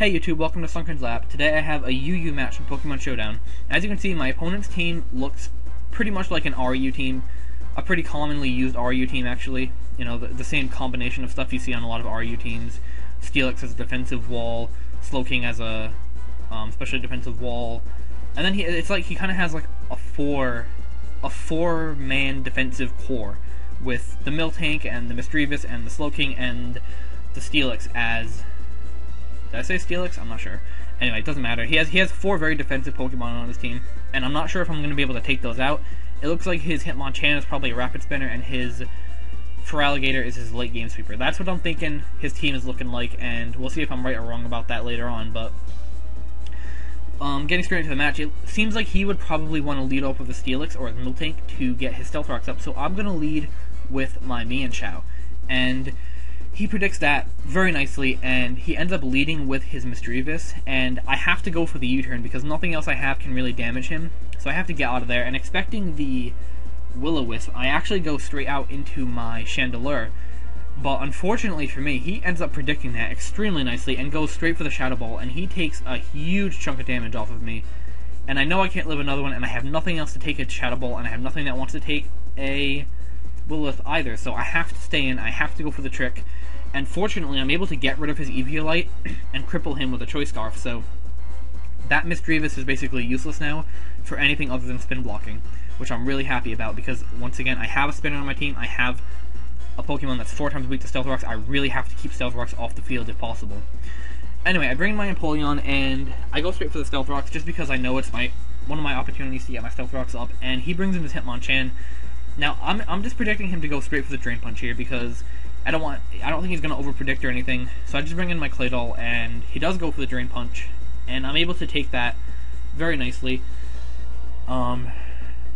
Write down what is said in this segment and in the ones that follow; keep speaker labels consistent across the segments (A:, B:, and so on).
A: Hey YouTube, welcome to Sunken's Lab. Today I have a UU match from Pokemon Showdown. As you can see, my opponent's team looks pretty much like an RU team. A pretty commonly used RU team, actually. You know, the same combination of stuff you see on a lot of RU teams. Steelix as a defensive wall, Slowking as a special defensive wall. And then it's like he kind of has like a four-man defensive core, with the Miltank and the Misdreavus and the Slowking and the Steelix as... Did I say Steelix? I'm not sure. Anyway, it doesn't matter. He has four very defensive Pokemon on his team, and I'm not sure if I'm going to be able to take those out. It looks like his Hitmonchan is probably a Rapid Spinner, and his Feraligatr is his late game sweeper. That's what I'm thinking his team is looking like, and we'll see if I'm right or wrong about that later on. But getting straight into the match, it seems like he would probably want to lead off with the Steelix or his Miltank to get his Stealth Rocks up, so I'm going to lead with my Mienshao. And he predicts that very nicely, and he ends up leading with his Misdreavus, and I have to go for the U-turn because nothing else I have can really damage him, so I have to get out of there. And expecting the Will-O-Wisp, I actually go straight out into my Chandelure, but unfortunately for me, he ends up predicting that extremely nicely and goes straight for the Shadow Ball, and he takes a huge chunk of damage off of me. And I know I can't live another one, and I have nothing else to take a Shadow Ball, and I have nothing that wants to take a Will-O-Wisp either, so I have to stay in, I have to go for the trick. And fortunately, I'm able to get rid of his Eviolite and cripple him with a Choice Scarf, so that Misdreavus is basically useless now for anything other than spin blocking, which I'm really happy about because, once again, I have a spinner on my team, I have a Pokemon that's 4 times weak to Stealth Rocks. I really have to keep Stealth Rocks off the field if possible. Anyway, I bring in my Empoleon, and I go straight for the Stealth Rocks just because I know it's one of my opportunities to get my Stealth Rocks up, and he brings in his Hitmonchan. Now, I'm just predicting him to go straight for the Drain Punch here because I don't think he's going to overpredict or anything, so I just bring in my Claydol, and he does go for the Drain Punch, and I'm able to take that very nicely. And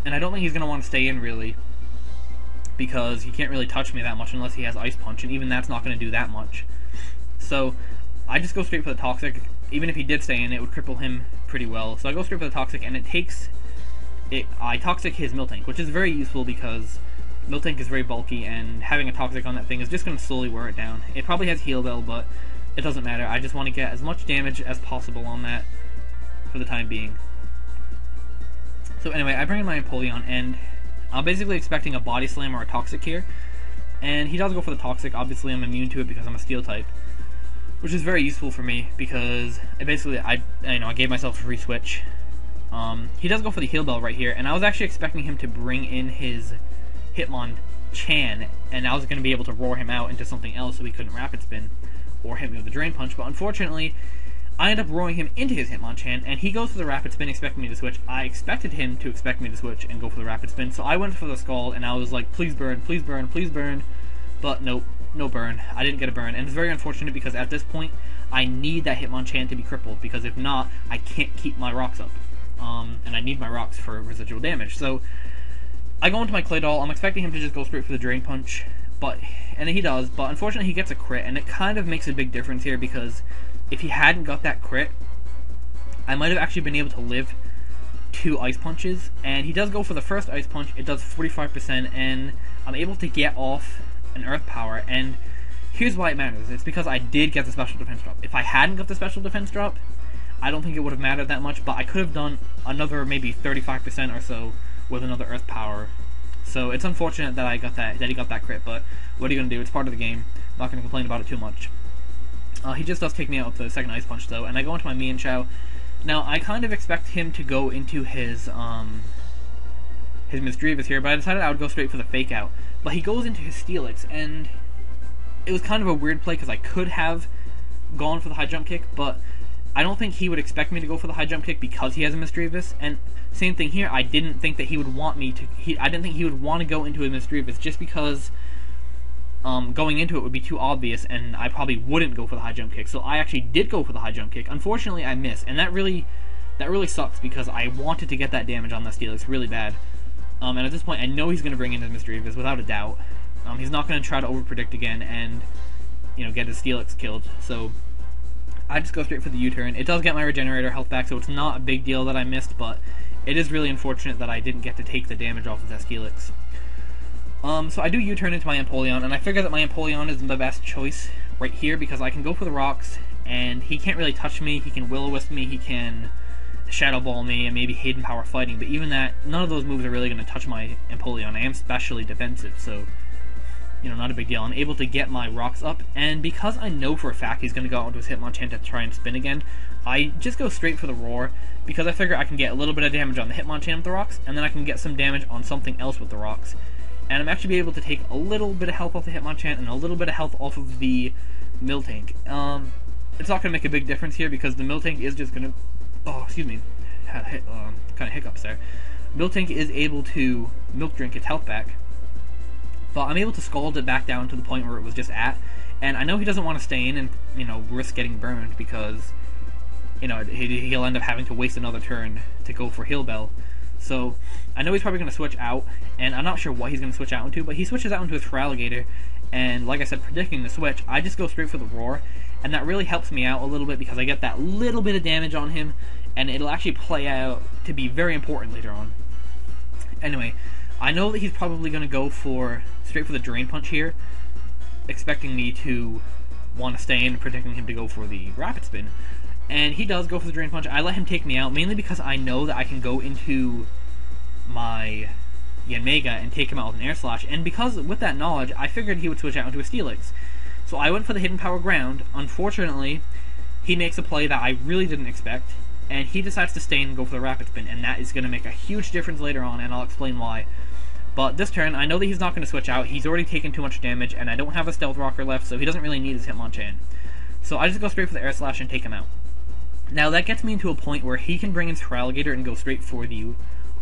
A: I don't think he's going to want to stay in, really, because he can't really touch me that much unless he has Ice Punch, and even that's not going to do that much. So I just go straight for the Toxic. Even if he did stay in, it would cripple him pretty well. So I go straight for the Toxic, and I Toxic his Miltank, which is very useful because Miltank is very bulky, and having a Toxic on that thing is just going to slowly wear it down. It probably has Heal Bell, but it doesn't matter. I just want to get as much damage as possible on that for the time being. So anyway, I bring in my Empoleon, and I'm basically expecting a Body Slam or a Toxic here. And he does go for the Toxic. Obviously, I'm immune to it because I'm a Steel type, which is very useful for me because I gave myself a free switch. He does go for the Heal Bell right here, and I was actually expecting him to bring in his Hitmonchan, and I was going to be able to roar him out into something else so he couldn't Rapid Spin or hit me with a Drain Punch, but unfortunately, I end up roaring him into his Hitmonchan, and he goes for the Rapid Spin expecting me to switch. I expected him to expect me to switch and go for the Rapid Spin, so I went for the Scald, and I was like, please burn, please burn, please burn, but nope, no burn. I didn't get a burn, and it's very unfortunate because at this point, I need that Hitmonchan to be crippled, because if not, I can't keep my rocks up, and I need my rocks for residual damage, so I go into my Claydol. I'm expecting him to just go straight for the Drain Punch, and he does, but unfortunately he gets a crit, and it kind of makes a big difference here because if he hadn't got that crit, I might have actually been able to live 2 Ice Punches, and he does go for the first Ice Punch. It does 45%, and I'm able to get off an Earth Power, and here's why it matters. It's because I did get the Special Defense Drop. If I hadn't got the Special Defense Drop, I don't think it would have mattered that much, but I could have done another maybe 35% or so with another Earth Power. So it's unfortunate that he got that crit, but what are you going to do? It's part of the game. I'm not going to complain about it too much. He just does take me out with the second Ice Punch, though, and I go into my Mienshao. Now, I kind of expect him to go into his Misdreavus here, but I decided I would go straight for the Fake Out. But he goes into his Steelix, and it was kind of a weird play, because I could have gone for the High Jump Kick, but I don't think he would expect me to go for the High Jump Kick because he has a Misdreavus, and same thing here, I didn't think that he would want me to, I didn't think he would want to go into his Misdreavus just because going into it would be too obvious, and I probably wouldn't go for the High Jump Kick, so I actually did go for the High Jump Kick. Unfortunately, I missed, and that really sucks because I wanted to get that damage on that Steelix really bad. And at this point, I know he's going to bring in his Misdreavus without a doubt. He's not going to try to overpredict again and, get his Steelix killed, so I just go straight for the U-turn. It does get my Regenerator health back, so it's not a big deal that I missed, but it is really unfortunate that I didn't get to take the damage off of that Steelix. So I do U-turn into my Empoleon, and I figure that my Empoleon is the best choice right here because I can go for the rocks, and he can't really touch me. He can will-o-wisp me, he can shadow ball me, and maybe hidden power fighting, but even that, none of those moves are really going to touch my Empoleon. I am specially defensive, so not a big deal. I'm able to get my rocks up, and because I know for a fact he's going to go out into his Hitmonchan to try and spin again, I just go straight for the Roar, because I figure I can get a little bit of damage on the Hitmonchan with the rocks, and then I can get some damage on something else with the rocks. And I'm actually able to take a little bit of health off the Hitmonchan, and a little bit of health off of the Miltank. It's not going to make a big difference here, because the Miltank is just going to... Oh, excuse me. Had kind of hiccups there. Miltank is able to Milk Drink its health back, but I'm able to scald it back down to the point where it was just at, and I know he doesn't want to stay in and, risk getting burned, because, he'll end up having to waste another turn to go for Heal Bell. So, I know he's probably going to switch out, and I'm not sure what he's going to switch out into, but he switches out into his Feraligatr, and like I said, predicting the switch, I just go straight for the Roar, and that really helps me out a little bit, because I get that little bit of damage on him, and it'll actually play out to be very important later on. Anyway, I know that he's probably going to go straight for the Drain Punch here, expecting me to want to stay in and predicting him to go for the Rapid Spin. And he does go for the Drain Punch. I let him take me out, mainly because I know that I can go into my Yanmega and take him out with an Air Slash, and because with that knowledge, I figured he would switch out into a Steelix. So I went for the Hidden Power Ground. Unfortunately, he makes a play that I really didn't expect, and he decides to stay in and go for the Rapid Spin, and that is going to make a huge difference later on, and I'll explain why. But this turn, I know that he's not going to switch out. He's already taken too much damage, and I don't have a Stealth Rocker left, so he doesn't really need his Hitmonchan. So I just go straight for the Air Slash and take him out. Now, that gets me into a point where he can bring his Feraligatr and go straight for the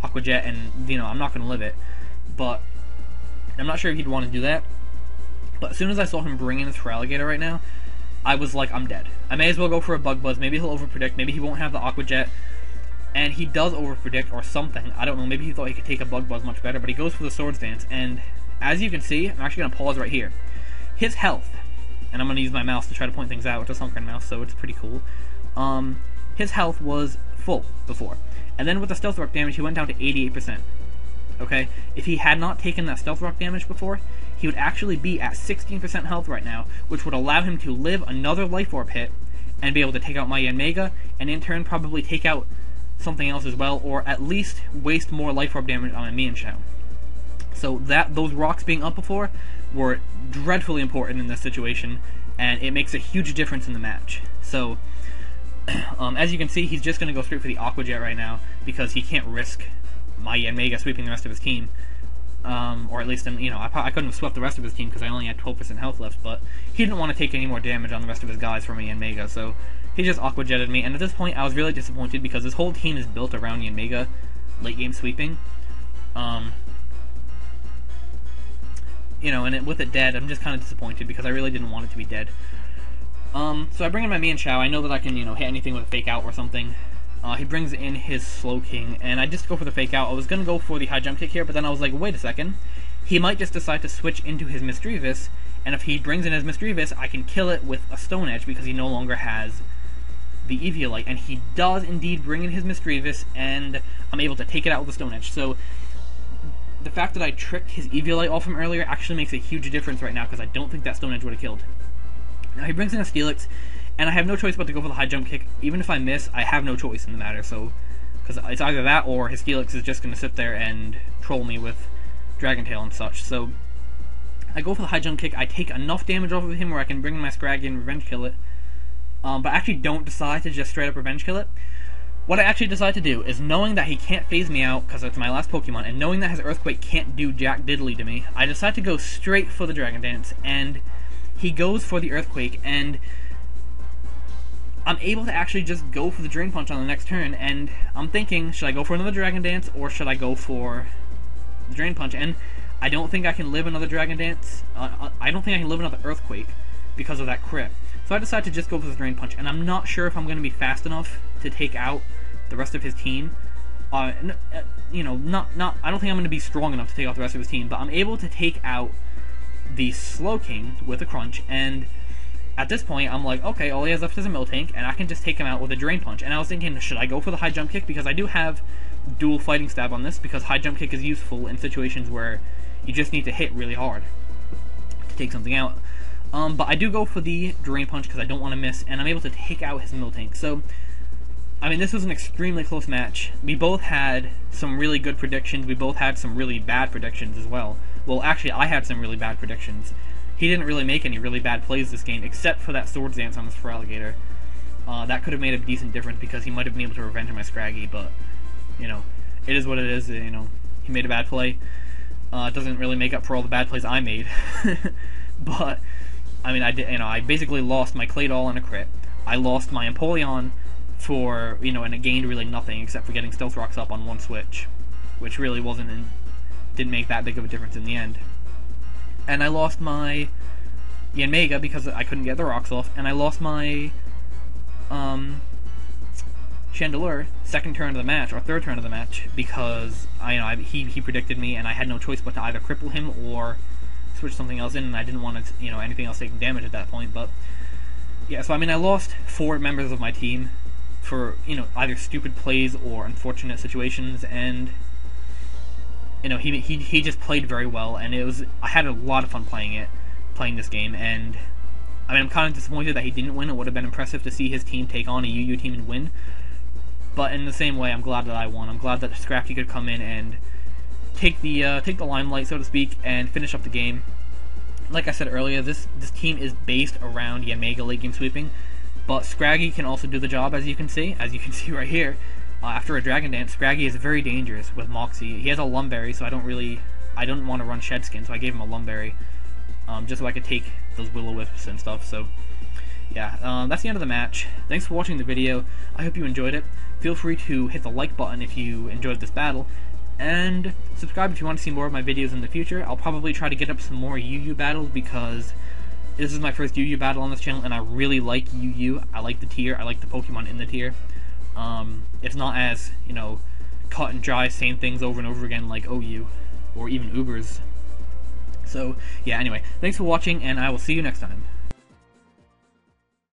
A: Aqua Jet, and, I'm not going to live it. But I'm not sure if he'd want to do that. But as soon as I saw him bring in his Feraligatr right now, I was like, I'm dead. I may as well go for a Bug Buzz. Maybe he'll overpredict. Maybe he won't have the Aqua Jet. And he does overpredict or something. I don't know. Maybe he thought he could take a Bug Buzz much better. But he goes for the Swords Dance. And as you can see, I'm actually going to pause right here. His health, and I'm going to use my mouse to try to point things out with a sunken mouse, so it's pretty cool. His health was full before. And then with the Stealth Rock damage, he went down to 88%. Okay? If he had not taken that Stealth Rock damage before, he would actually be at 16% health right now, which would allow him to live another Life Orb hit and be able to take out my Yanmega, and in turn probably take out something else as well, or at least waste more Life Orb damage on a Mienshao. So those rocks being up before were dreadfully important in this situation, and it makes a huge difference in the match. So, as you can see, he's just going to go straight for the Aqua Jet right now, because he can't risk my Yanmega sweeping the rest of his team. Or at least, I couldn't have swept the rest of his team because I only had 12% health left, but he didn't want to take any more damage on the rest of his guys from a Yanmega, so he just Aqua Jetted me, and at this point I was really disappointed because his whole team is built around Yanmega late game sweeping. And with it dead, I'm just kind of disappointed because I really didn't want it to be dead. So I bring in my Mienshao. I know that I can, hit anything with a Fake Out or something. He brings in his Slowking, and I just go for the Fake Out. I was going to go for the High Jump Kick here, but then I was like, wait a second. He might just decide to switch into his Misdreavus, and if he brings in his Misdreavus, I can kill it with a Stone Edge because he no longer has the Eviolite. And he does indeed bring in his Misdreavus, and I'm able to take it out with a Stone Edge. So the fact that I tricked his Eviolite off him earlier actually makes a huge difference right now because I don't think that Stone Edge would have killed. Now he brings in a Steelix, and I have no choice but to go for the High Jump Kick. Even if I miss, I have no choice in the matter, so because it's either that or his Steelix is just going to sit there and troll me with Dragon Tail and such. So I go for the High Jump Kick. I take enough damage off of him where I can bring in my Scraggy and Revenge Kill it, but I actually don't decide to just straight up Revenge Kill it. What I actually decide to do is, knowing that he can't phase me out because it's my last Pokemon, and knowing that his Earthquake can't do jack diddly to me, I decide to go straight for the Dragon Dance, and he goes for the Earthquake, and I'm able to actually just go for the Drain Punch on the next turn, and I'm thinking, should I go for another Dragon Dance, or should I go for the Drain Punch? And I don't think I can live another Dragon Dance. I don't think I can live another Earthquake because of that crit. So I decide to just go for the Drain Punch, and I'm not sure if I'm going to be fast enough to take out the rest of his team. I don't think I'm going to be strong enough to take out the rest of his team, but I'm able to take out the Slowking with a Crunch, and at this point, I'm like, okay, all he has left is a Miltank, and I can just take him out with a Drain Punch. And I was thinking, should I go for the High Jump Kick? Because I do have dual Fighting Stab on this, because High Jump Kick is useful in situations where you just need to hit really hard to take something out. But I do go for the Drain Punch because I don't want to miss, and I'm able to take out his Miltank. So, I mean, this was an extremely close match. We both had some really good predictions. We both had some really bad predictions as well. Well, actually, I had some really bad predictions. He didn't really make any really bad plays this game, except for that Swords Dance on this Feraligatr. That could have made a decent difference because he might have been able to revenge my Scraggy, but, you know, it is what it is. You know, he made a bad play. It doesn't really make up for all the bad plays I made. But, I mean, I basically lost my Claydol and a crit. I lost my Empoleon for, and it gained really nothing except for getting Stealth Rocks up on one switch, which really didn't make that big of a difference in the end. And I lost my Yanmega because I couldn't get the rocks off, and I lost my Chandelure second turn of the match, or third turn of the match, because he predicted me, and I had no choice but to either cripple him or switch something else in, and I didn't want to, anything else taking damage at that point. But yeah, so I mean, I lost 4 members of my team for either stupid plays or unfortunate situations, and he just played very well, and I had a lot of fun playing this game, and I mean, I'm kind of disappointed that he didn't win. It would have been impressive to see his team take on a UU team and win. But in the same way, I'm glad that I won. I'm glad that Scrappy could come in and take the limelight, so to speak, and finish up the game. Like I said earlier, this team is based around Yanmega late game sweeping, but Scraggy can also do the job, as you can see right here. After a Dragon Dance, Scraggy is very dangerous with Moxie. He has a Lumberry, so I don't want to run Shed Skin, so I gave him a Lumberry, just so I could take those Will-O-Wisps and stuff. So yeah, that's the end of the match. Thanks for watching the video. I hope you enjoyed it. Feel free to hit the like button if you enjoyed this battle, and subscribe if you want to see more of my videos in the future. I'll probably try to get up some more UU battles because this is my first UU battle on this channel, and I really like UU. I like the tier. I like the Pokemon in the tier. It's not as, cut and dry, same things over and over again like OU, or even Ubers. So, yeah, anyway, thanks for watching, and I will see you next time.